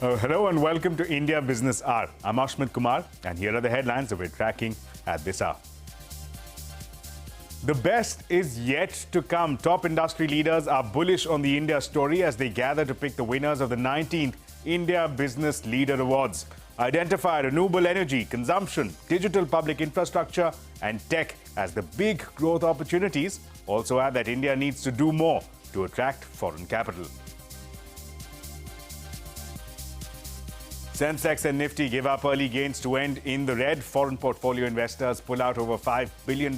Hello and welcome to India Business Hour. I'm Ashmit Kumar and here are the headlines that we're tracking at this hour. The best is yet to come. Top industry leaders are bullish on the India story as they gather to pick the winners of the 19th India Business Leader Awards. Identify renewable energy, consumption, digital public infrastructure and tech as the big growth opportunities. Also add that India needs to do more to attract foreign capital. Sensex and Nifty give up early gains to end in the red. Foreign portfolio investors pull out over $5 billion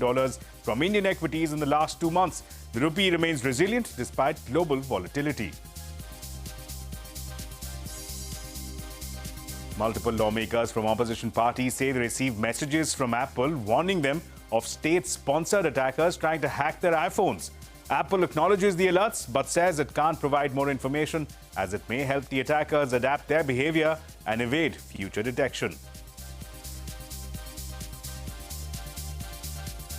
from Indian equities in the last 2 months. The rupee remains resilient despite global volatility. Multiple lawmakers from opposition parties say they received messages from Apple warning them of state-sponsored attackers trying to hack their iPhones. Apple acknowledges the alerts but says it can't provide more information as it may help the attackers adapt their behavior and evade future detection.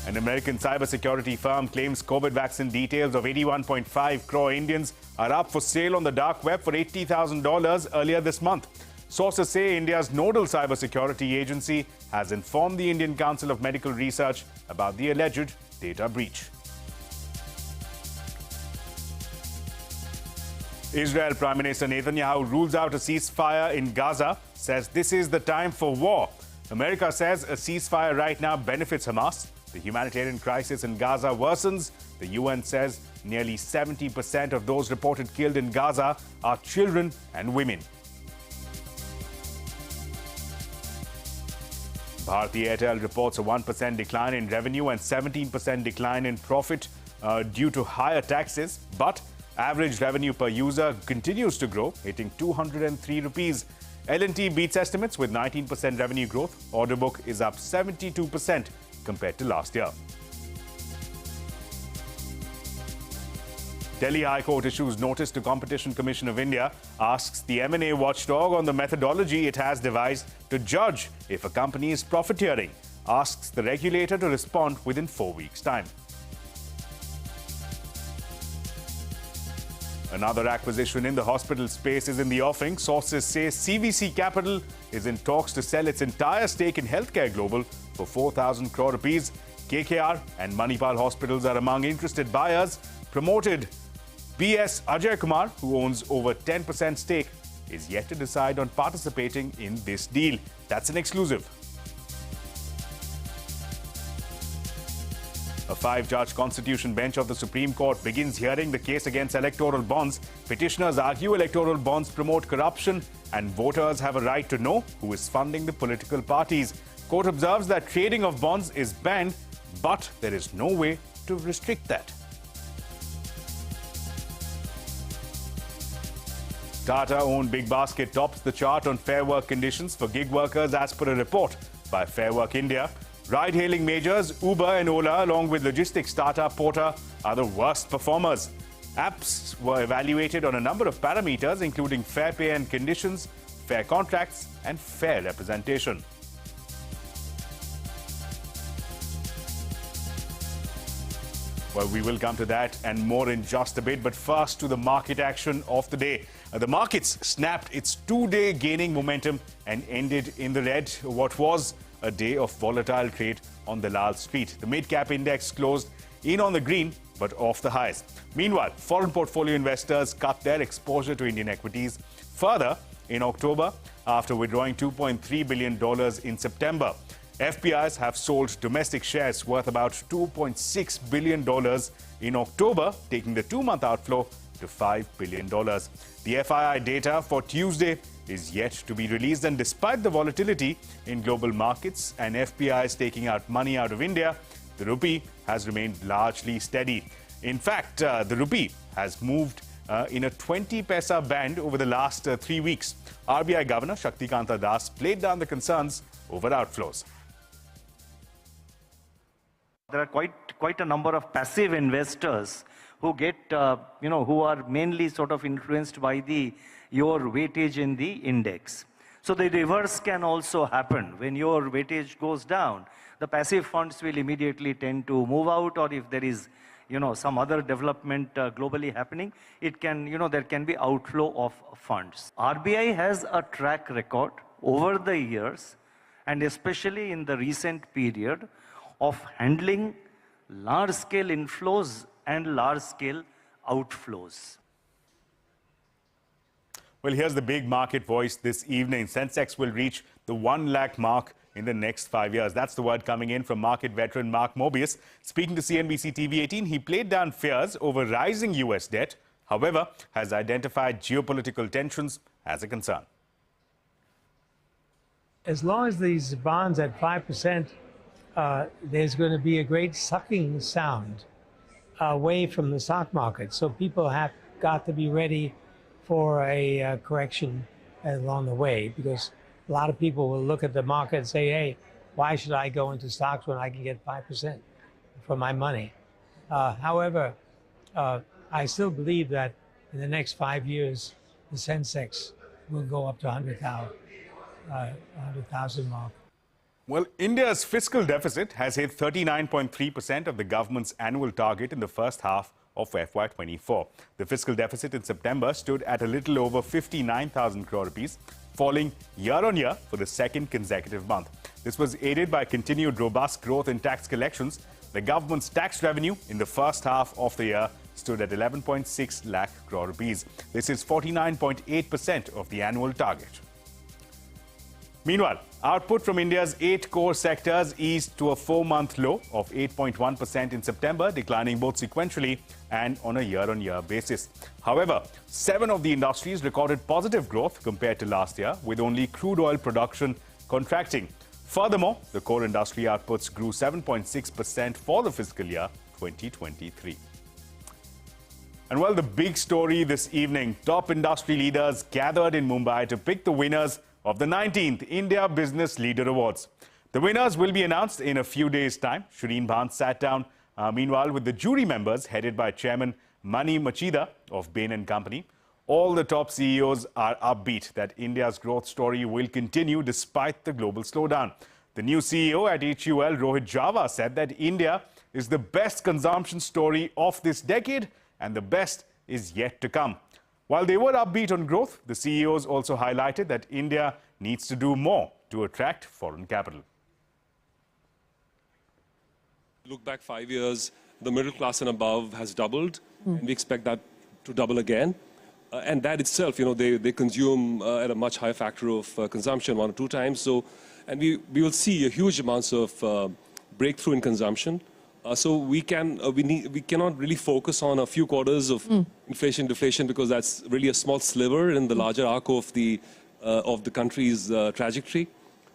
An American cybersecurity firm claims COVID vaccine details of 81.5 crore Indians are up for sale on the dark web for $80,000 earlier this month. Sources say India's nodal cybersecurity agency has informed the Indian Council of Medical Research about the alleged data breach. Israel Prime Minister Netanyahu rules out a ceasefire in Gaza, says this is the time for war. America says a ceasefire right now benefits Hamas. The humanitarian crisis in Gaza worsens. The UN says nearly 70% of those reported killed in Gaza are children and women. Bharti Airtel reports a 1% decline in revenue and 17% decline in profit due to higher taxes, but average revenue per user continues to grow, hitting 203 rupees. L&T beats estimates with 19% revenue growth. Order book is up 72% compared to last year. Delhi High Court issues notice to Competition Commission of India, asks the M&A watchdog on the methodology it has devised to judge if a company is profiteering, asks the regulator to respond within 4 weeks' time. Another acquisition in the hospital space is in the offing. Sources say CVC Capital is in talks to sell its entire stake in Healthcare Global for 4,000 crore rupees. KKR and Manipal Hospitals are among interested buyers. Promoted BS Ajay Kumar, who owns over 10% stake, is yet to decide on participating in this deal. That's an exclusive. A 5-judge constitution bench of the Supreme Court begins hearing the case against electoral bonds. Petitioners argue electoral bonds promote corruption and voters have a right to know who is funding the political parties. Court observes that trading of bonds is banned, but there is no way to restrict that. Tata-owned Big Basket tops the chart on fair work conditions for gig workers as per a report by Fair Work India. Ride-hailing majors Uber and Ola, along with logistics startup Porter, are the worst performers. Apps were evaluated on a number of parameters, including fair pay and conditions, fair contracts, and fair representation. Well, we will come to that and more in just a bit, but first to the market action of the day. The markets snapped its 2-day gaining momentum and ended in the red. What was a day of volatile trade on the Lal Street. The mid-cap index closed in on the green, but off the highs. Meanwhile, foreign portfolio investors cut their exposure to Indian equities further in October after withdrawing $2.3 billion in September. FPIs have sold domestic shares worth about $2.6 billion in October, taking the 2-month outflow to $5 billion. The FII data for Tuesday is yet to be released, and despite the volatility in global markets and FPIs taking out money out of India, the rupee has remained largely steady. In fact, the rupee has moved in a 20 paisa band over the last 3 weeks. RBI Governor Shaktikanta Das played down the concerns over outflows. There are quite a number of passive investors who get, who are mainly sort of influenced by your weightage in the index. So the reverse can also happen. When your weightage goes down, the passive funds will immediately tend to move out, or if there is some other development globally happening, it can, there can be outflow of funds. RBI has a track record over the years, and especially in the recent period, of handling large-scale inflows and large-scale outflows. Well, here's the big market voice this evening. Sensex will reach the 1 lakh mark in the next 5 years. That's the word coming in from market veteran Mark Mobius. Speaking to CNBC-TV18, he played down fears over rising US debt, however, has identified geopolitical tensions as a concern. As long as these bonds at 5%, there's going to be a great sucking sound away from the stock market. So people have got to be ready for a correction along the way, because a lot of people will look at the market and say, hey, why should I go into stocks when I can get 5% for my money? However, I still believe that in the next 5 years, the Sensex will go up to 100,000 mark. Well, India's fiscal deficit has hit 39.3% of the government's annual target in the first half of FY24. The fiscal deficit in September stood at a little over 59,000 crore rupees, falling year-on-year for the second consecutive month. This was aided by continued robust growth in tax collections. The government's tax revenue in the first half of the year stood at 11.6 lakh crore rupees. This is 49.8% of the annual target. Meanwhile, output from India's 8 core sectors eased to a 4-month low of 8.1% in September, declining both sequentially and on a year-on-year basis. However, 7 of the industries recorded positive growth compared to last year, with only crude oil production contracting. Furthermore, the core industry outputs grew 7.6% for the fiscal year 2023. And well, the big story this evening, top industry leaders gathered in Mumbai to pick the winners of the 19th India Business Leader Awards. The winners will be announced in a few days' time. Shireen Bhan sat down, meanwhile, with the jury members headed by Chairman Mani Machida of Bain & Company. All the top CEOs are upbeat that India's growth story will continue despite the global slowdown. The new CEO at HUL, Rohit Java, said that India is the best consumption story of this decade and the best is yet to come. While they were upbeat on growth, the CEOs also highlighted that India needs to do more to attract foreign capital. Look back 5 years, the middle class and above has doubled, and we expect that to double again. And that itself, they consume at a much higher factor of consumption, 1 or 2 times. So, and we will see a huge amounts of breakthrough in consumption. So we cannot really focus on a few quarters of inflation, deflation, because that's really a small sliver in the larger arc of the country's trajectory.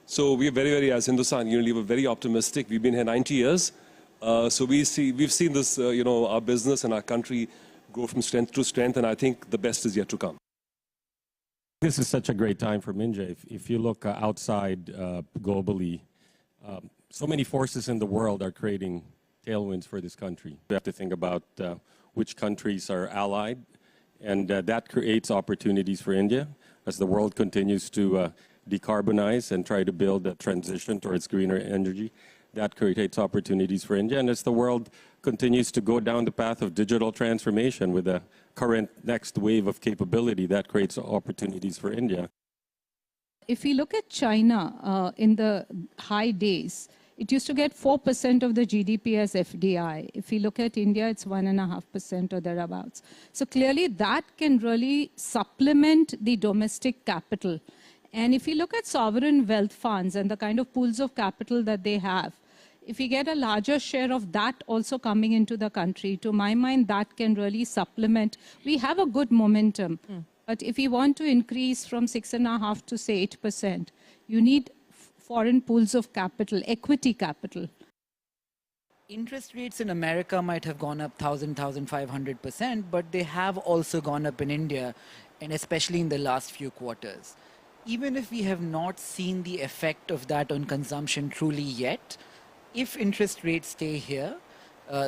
So we are very, as Hindustan Unilever, very optimistic. We've been here 90 years. So we've seen this, our business and our country grow from strength to strength, and I think the best is yet to come. This is such a great time for Minja. If you look outside globally, so many forces in the world are creating tailwinds for this country. We have to think about which countries are allied, and that creates opportunities for India as the world continues to decarbonize and try to build a transition towards greener energy. That creates opportunities for India, and as the world continues to go down the path of digital transformation with the current next wave of capability, that creates opportunities for India. If we look at China in the high days, it used to get 4% of the GDP as FDI. If we look at India, it's 1.5% or thereabouts. So clearly that can really supplement the domestic capital. And if you look at sovereign wealth funds and the kind of pools of capital that they have, if we get a larger share of that also coming into the country, to my mind, that can really supplement. We have a good momentum. But if we want to increase from 6.5% to say 8%, you need foreign pools of capital, equity capital. Interest rates in America might have gone up 1,000, 1,500%, but they have also gone up in India, and especially in the last few quarters. Even if we have not seen the effect of that on consumption truly yet, if interest rates stay here,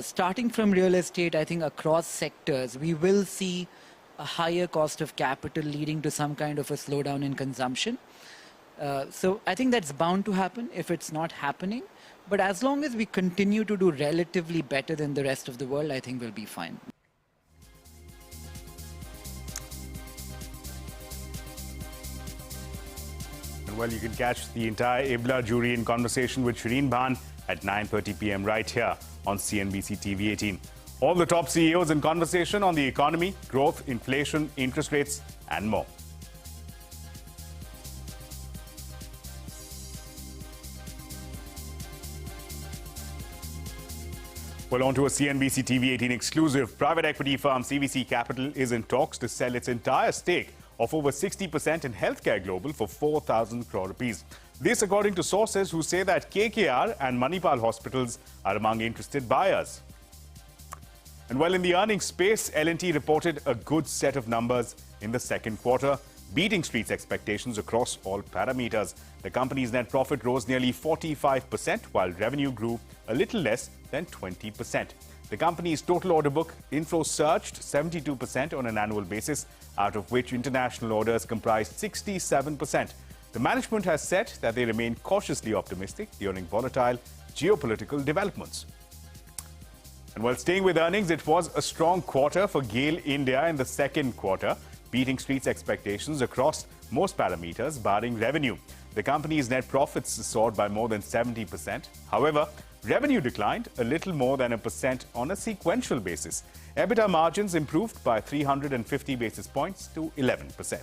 starting from real estate, I think across sectors, we will see a higher cost of capital leading to some kind of a slowdown in consumption. So I think that's bound to happen if it's not happening. But as long as we continue to do relatively better than the rest of the world, I think we'll be fine. Well, you can catch the entire IBLA Jury in conversation with Shireen Bhan at 9:30 p.m. right here on CNBC-TV18. All the top CEOs in conversation on the economy, growth, inflation, interest rates, and more. Well, on to a CNBC-TV18 exclusive. Private equity firm CVC Capital is in talks to sell its entire stake of over 60% in Healthcare Global for 4,000 crore rupees. This according to sources who say that KKR and Manipal hospitals are among interested buyers. And well, in the earnings space, L&T reported a good set of numbers in the second quarter, beating Street's expectations across all parameters. The company's net profit rose nearly 45%, while revenue grew a little less than 20%. The company's total order book inflow surged 72% on an annual basis, out of which international orders comprised 67%. The management has said that they remain cautiously optimistic during volatile geopolitical developments. And while staying with earnings, it was a strong quarter for GAIL India in the second quarter, beating Street's expectations across most parameters, barring revenue. The company's net profits soared by more than 70%. However, revenue declined a little more than 1% on a sequential basis. EBITDA margins improved by 350 basis points to 11%.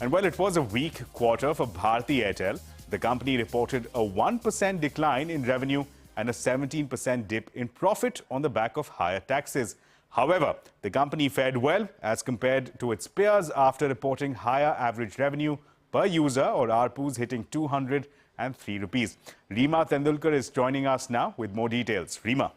And while it was a weak quarter for Bharti Airtel, the company reported a 1% decline in revenue and a 17% dip in profit on the back of higher taxes. However, the company fared well as compared to its peers after reporting higher average revenue per user, or ARPUs, hitting 203 rupees. Reema Tendulkar is joining us now with more details. Reema.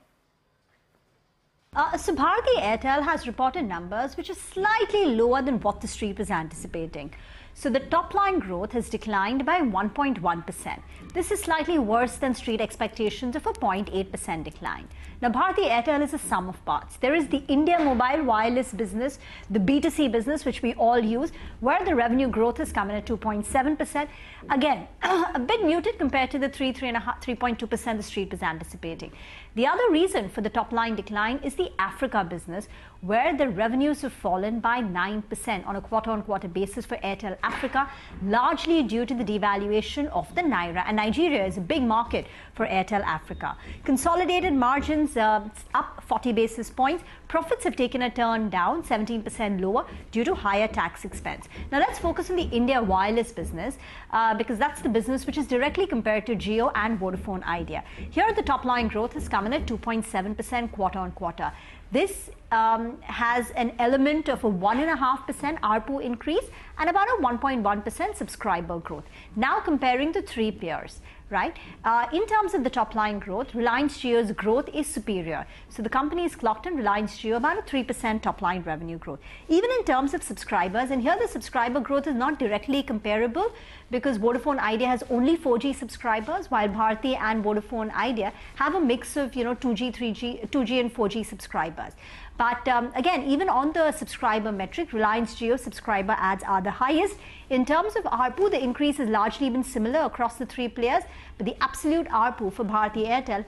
So Bharti Airtel has reported numbers which are slightly lower than what the street was anticipating. So the top line growth has declined by 1.1%. This is slightly worse than street expectations of a 0.8% decline. Now, Bharti Airtel is a sum of parts. There is the India mobile wireless business, the B2C business, which we all use, where the revenue growth has come in at 2.7%. Again, a bit muted compared to the 3.2% the street was anticipating. The other reason for the top line decline is the Africa business, where the revenues have fallen by 9% on a quarter-on-quarter basis for Airtel Africa, largely due to the devaluation of the Naira. And Nigeria is a big market for Airtel Africa. Consolidated margins up 40 basis points. Profits have taken a turn down, 17% lower due to higher tax expense. Now let's focus on the India wireless business because that's the business which is directly compared to Jio and Vodafone Idea. Here the top line growth has come in at 2.7% quarter-on-quarter. This has an element of a 1.5% ARPU increase and about a 1.1% subscriber growth. Now comparing the three peers, right? In terms of the top line growth, Reliance Jio's growth is superior. So the company is clocked in Reliance Jio about a 3% top line revenue growth. Even in terms of subscribers, and here the subscriber growth is not directly comparable because Vodafone Idea has only 4G subscribers, while Bharti and Vodafone Idea have a mix of 2G, 2G and 4G subscribers. But again, even on the subscriber metric, Reliance Jio subscriber adds are the highest. In terms of ARPU, the increase has largely been similar across the three players, but the absolute ARPU for Bharti Airtel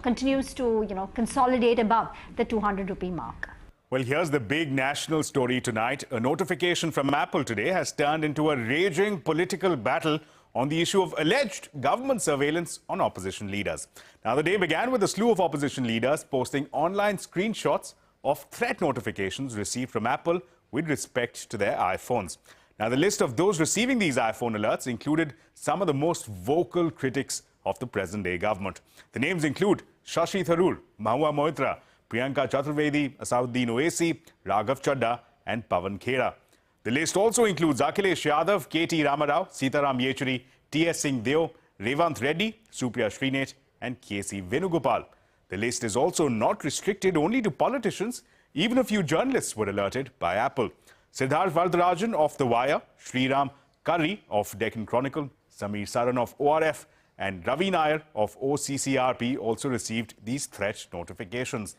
continues to consolidate above the 200 rupee mark. Well, here's the big national story tonight. A notification from Apple today has turned into a raging political battle on the issue of alleged government surveillance on opposition leaders. Now, the day began with a slew of opposition leaders posting online screenshots of threat notifications received from Apple with respect to their iPhones. Now, the list of those receiving these iPhone alerts included some of the most vocal critics of the present-day government. The names include Shashi Tharoor, Mahua Moitra, Priyanka Chaturvedi, Asauddin Owaisi, Raghav Chadda and Pawan Khera. The list also includes Akhilesh Yadav, K.T. Ramarao, Sitaram Yechury, T.S. Singh Deo, Revant Reddy, Supriya Srinath and K.C. Venugopal. The list is also not restricted only to politicians. Even a few journalists were alerted by Apple. Siddharth Vardarajan of The Wire, Sriram Curry of Deccan Chronicle, Samir Saran of ORF and Ravi Nair of OCCRP also received these threat notifications.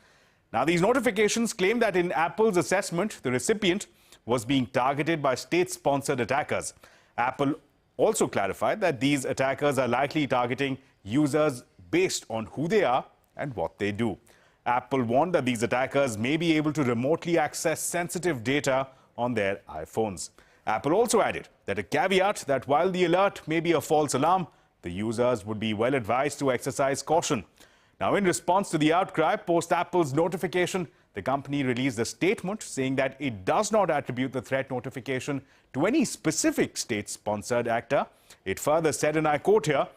Now, these notifications claim that in Apple's assessment, the recipient was being targeted by state-sponsored attackers. Apple also clarified that these attackers are likely targeting users based on who they are and what they do. Apple warned that these attackers may be able to remotely access sensitive data on their iPhones. Apple also added that a caveat that while the alert may be a false alarm, the users would be well advised to exercise caution. Now, in response to the outcry post Apple's notification, the company released a statement saying that it does not attribute the threat notification to any specific state-sponsored actor. It further said, and I quote here,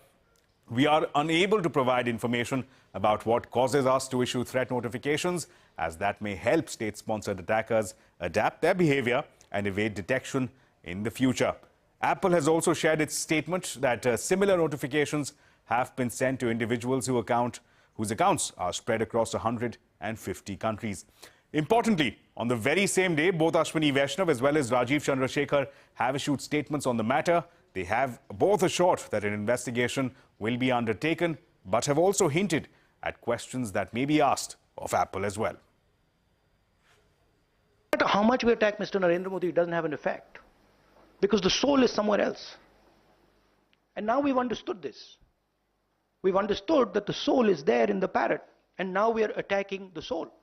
"We are unable to provide information about what causes us to issue threat notifications, as that may help state-sponsored attackers adapt their behavior and evade detection in the future." Apple has also shared its statement that similar notifications have been sent to individuals whose accounts are spread across 150 countries. Importantly, on the very same day, both Ashwini Vaishnav as well as Rajiv Chandrasekhar have issued statements on the matter. They have both assured that an investigation will be undertaken, but have also hinted at questions that may be asked of Apple as well. No matter how much we attack Mr. Narendra Modi, it doesn't have an effect, because the soul is somewhere else. And now we've understood this. We've understood that the soul is there in the parrot, and now we are attacking the soul.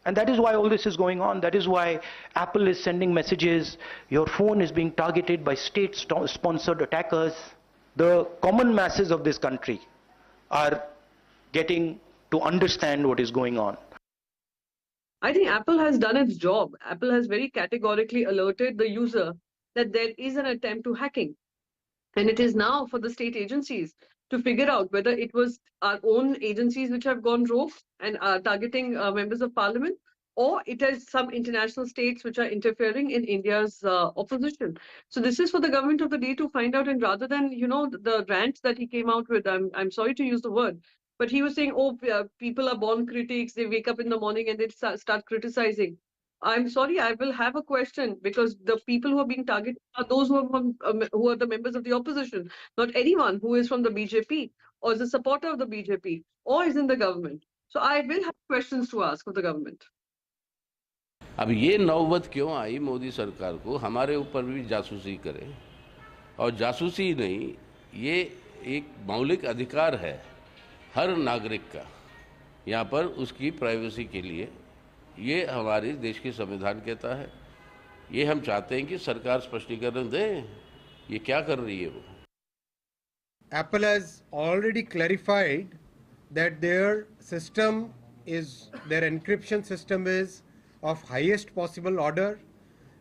And that is why all this is going on. That is why Apple is sending messages. Your phone is being targeted by state-sponsored attackers. The common masses of this country are getting to understand what is going on. I think Apple has done its job. Apple has very categorically alerted the user that there is an attempt to hacking. And it is now for the state agencies to figure out whether it was our own agencies which have gone rogue and are targeting members of parliament, or it is some international states which are interfering in India's opposition. So this is for the government of the day to find out, and rather than, the rant that he came out with, I'm sorry to use the word, but he was saying, people are born critics, they wake up in the morning and they start criticizing. I'm sorry, I will have a question, because the people who are being targeted are those who are the members of the opposition, not anyone who is from the BJP or is a supporter of the BJP or is in the government. So I will have questions to ask of the government. अब ये नौबत क्यों आई मोदी सरकार को हमारे ऊपर भी जासूसी करे, और जासूसी नहीं, ये एक मौलिक अधिकार है हर नागरिक का, यहाँ पर उसकी प्राइवेसी के लिए, ये हमारे देश के संविधान कहता है। ये हम चाहते हैं कि सरकार स्पष्टीकरण दे, ये क्या कर रही है वो। Apple has already clarified that their encryption system is of highest possible order.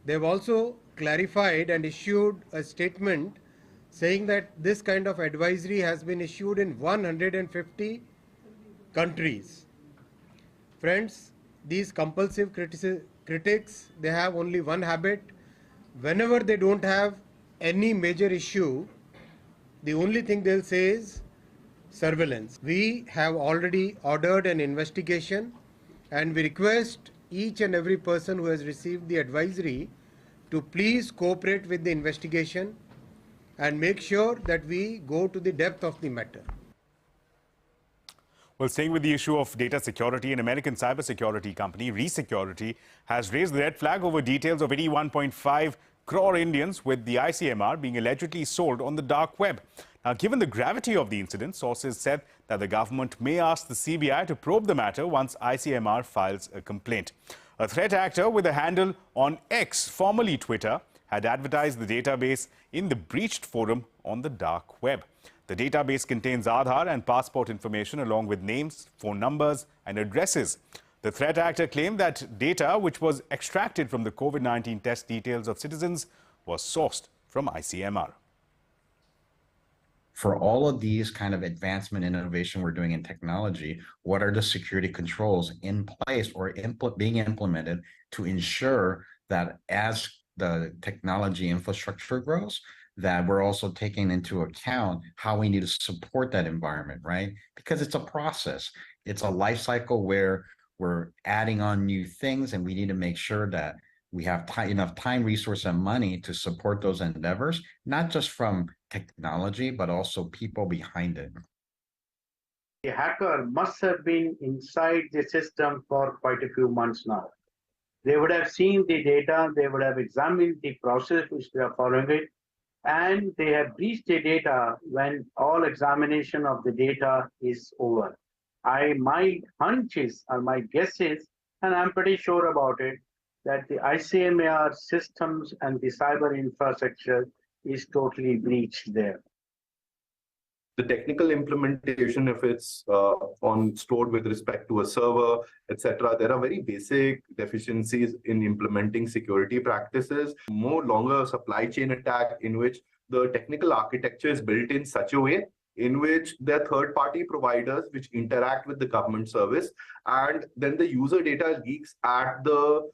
They've also clarified and issued a statement saying that this kind of advisory has been issued in 150 countries. Friends, these compulsive critics, they have only one habit. Whenever they don't have any major issue, the only thing they'll say is surveillance. We have already ordered an investigation, and we request each and every person who has received the advisory to please cooperate with the investigation and make sure that we go to the depth of the matter. Well, staying with the issue of data security, an American cybersecurity company, Resecurity, has raised the red flag over details of 81.5 crore Indians with the ICMR being allegedly sold on the dark web. Now, given the gravity of the incident, sources said that the government may ask the CBI to probe the matter once ICMR files a complaint. A threat actor with a handle on X, formerly Twitter, had advertised the database in the breached forum on the dark web. The database contains Aadhaar and passport information along with names, phone numbers and addresses. The threat actor claimed that data which was extracted from the COVID-19 test details of citizens was sourced from ICMR. For all of these kind of advancement and innovation we're doing in technology, what are the security controls in place or being implemented to ensure that as the technology infrastructure grows, that we're also taking into account how we need to support that environment, right? Because it's a process. It's a life cycle where we're adding on new things, and we need to make sure that we have enough time, resource, and money to support those endeavors, not just from technology, but also people behind it. The hacker must have been inside the system for quite a few months now. They would have seen the data, they would have examined the process which they are following it, and they have breached the data when all examination of the data is over. My hunch is, or my guess is, and I'm pretty sure about it, that the ICMAR systems and the cyber infrastructure is totally breached there. The technical implementation, if it's stored with respect to a server, etc., there are very basic deficiencies in implementing security practices. More longer supply chain attack in which the technical architecture is built in such a way in which there are third-party providers which interact with the government service, and then the user data leaks at the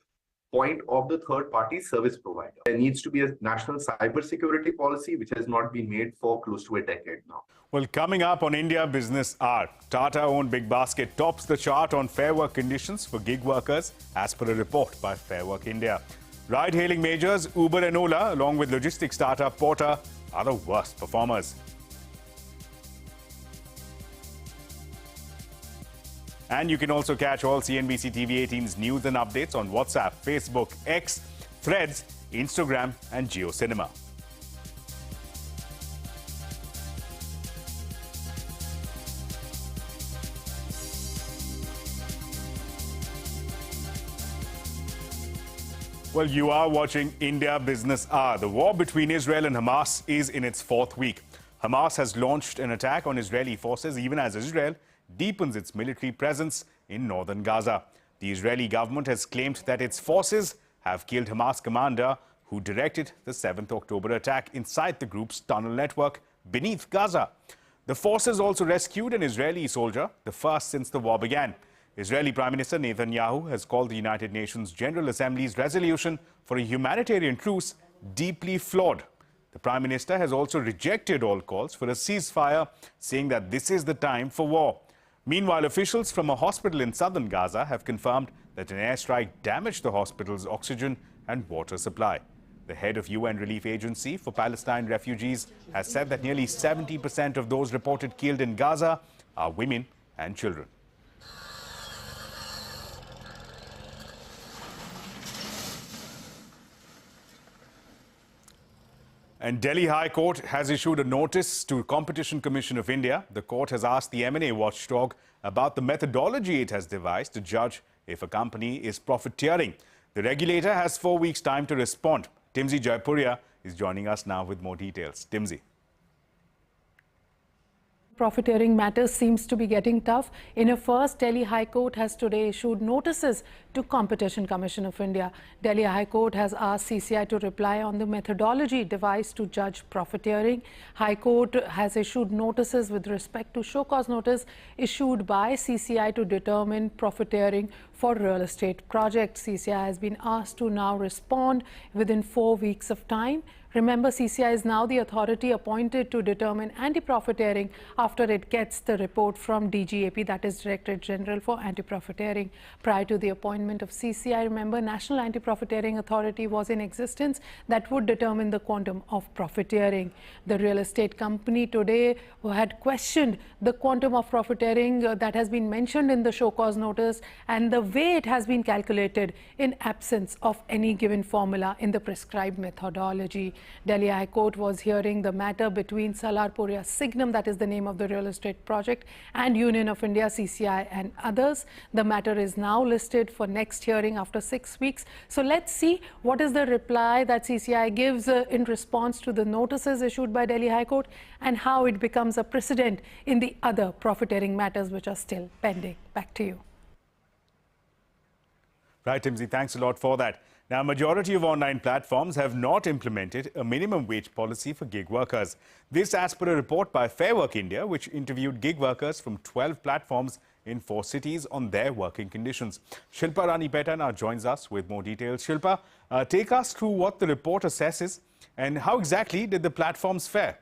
point of the third-party service provider. There needs to be a national cybersecurity policy, which has not been made for close to a decade now. Well, coming up on India Business Hour, Tata-owned Big Basket tops the chart on fair work conditions for gig workers, as per a report by Fair Work India. Ride-hailing majors Uber and Ola, along with logistics startup Porter, are the worst performers. And you can also catch all CNBC TV18's news and updates on WhatsApp, Facebook, X, Threads, Instagram, and JioCinema. Well, you are watching India Business Hour. The war between Israel and Hamas is in its fourth week. Hamas has launched an attack on Israeli forces even as Israel deepens its military presence in northern Gaza. The Israeli government has claimed that its forces have killed Hamas commander who directed the 7th October attack inside the group's tunnel network beneath Gaza. The forces also rescued an Israeli soldier, the first since the war began. Israeli Prime Minister Netanyahu has called the United Nations General Assembly's resolution for a humanitarian truce deeply flawed. The Prime Minister has also rejected all calls for a ceasefire, saying that this is the time for war. Meanwhile, officials from a hospital in southern Gaza have confirmed that an airstrike damaged the hospital's oxygen and water supply. The head of UN Relief Agency for Palestine refugees has said that nearly 70% of those reported killed in Gaza are women and children. And Delhi High Court has issued a notice to Competition Commission of India. The court has asked the M&A watchdog about the methodology it has devised to judge if a company is profiteering. The regulator has 4 weeks' time to respond. Timsy Jaipuria is joining us now with more details. Timsy. Profiteering matters seems to be getting tough. In a first, Delhi High Court has today issued notices to Competition Commission of India. Delhi High Court has asked CCI to reply on the methodology devised to judge profiteering. High Court has issued notices with respect to show cause notice issued by CCI to determine profiteering for real estate projects. CCI has been asked to now respond within 4 weeks of time. Remember, CCI is now the authority appointed to determine anti-profiteering after it gets the report from DGAP, that is Directorate General for Anti-Profiteering. Prior to the appointment of CCI, remember, National Anti-Profiteering Authority was in existence that would determine the quantum of profiteering. The real estate company today had questioned the quantum of profiteering that has been mentioned in the show cause notice and the way it has been calculated in absence of any given formula in the prescribed methodology. Delhi High Court was hearing the matter between Salarpuria Signum, that is the name of the real estate project, and Union of India, CCI and others. The matter is now listed for next hearing after 6 weeks. So let's see what is the reply that CCI gives in response to the notices issued by Delhi High Court and how it becomes a precedent in the other profiteering matters which are still pending. Back to you. Right, Timsy, thanks a lot for that. Now, majority of online platforms have not implemented a minimum wage policy for gig workers. This as per a report by Fair Work India, which interviewed gig workers from 12 platforms in 4 cities on their working conditions. Shilpa Ranipeta now joins us with more details. Shilpa, take us through what the report assesses and how exactly did the platforms fare?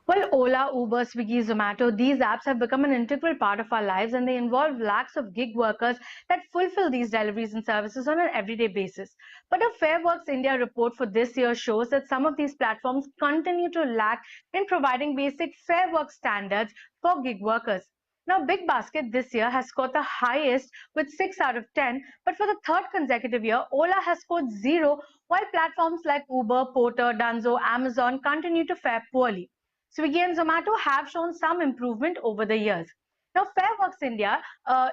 Well, Ola, Uber, Swiggy, Zomato, these apps have become an integral part of our lives, and they involve lakhs of gig workers that fulfill these deliveries and services on an everyday basis. But a Fair Works India report for this year shows that some of these platforms continue to lack in providing basic fair work standards for gig workers. Now, Big Basket this year has scored the highest with 6 out of 10, but for the third consecutive year, Ola has scored 0, while platforms like Uber, Porter, Dunzo, Amazon continue to fare poorly. Swiggy and Zomato have shown some improvement over the years. Now, Fairworks India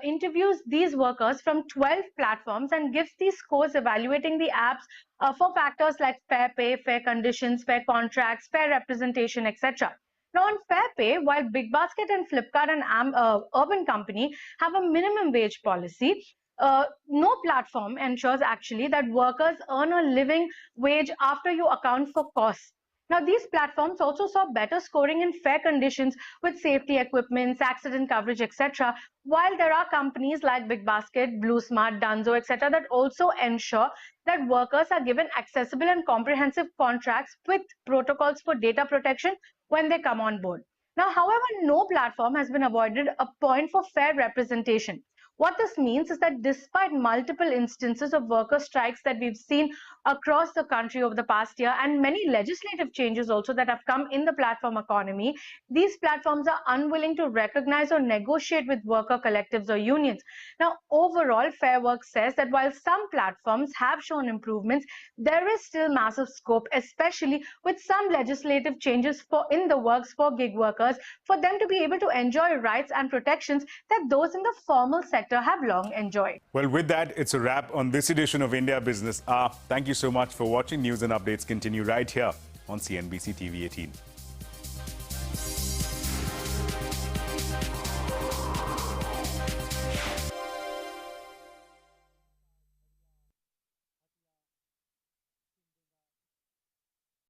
interviews these workers from 12 platforms and gives these scores evaluating the apps for factors like fair pay, fair conditions, fair contracts, fair representation, etc. Now, on fair pay, while Big Basket and Flipkart and Urban Company have a minimum wage policy, no platform ensures actually that workers earn a living wage after you account for costs. Now, these platforms also saw better scoring in fair conditions with safety equipments, accident coverage, etc. While there are companies like Big Basket, Blue Smart, Dunzo, etc. that also ensure that workers are given accessible and comprehensive contracts with protocols for data protection when they come on board. Now, however, no platform has been awarded a point for fair representation. What this means is that despite multiple instances of worker strikes that we've seen across the country over the past year and many legislative changes also that have come in the platform economy, these platforms are unwilling to recognize or negotiate with worker collectives or unions. Now, overall, Fairworks says that while some platforms have shown improvements, there is still massive scope, especially with some legislative changes in the works for gig workers, for them to be able to enjoy rights and protections that those in the formal sector have long enjoyed. Well, with that, it's a wrap on this edition of India Business Hour. Thank you so much for watching. News and updates continue right here on CNBC TV 18.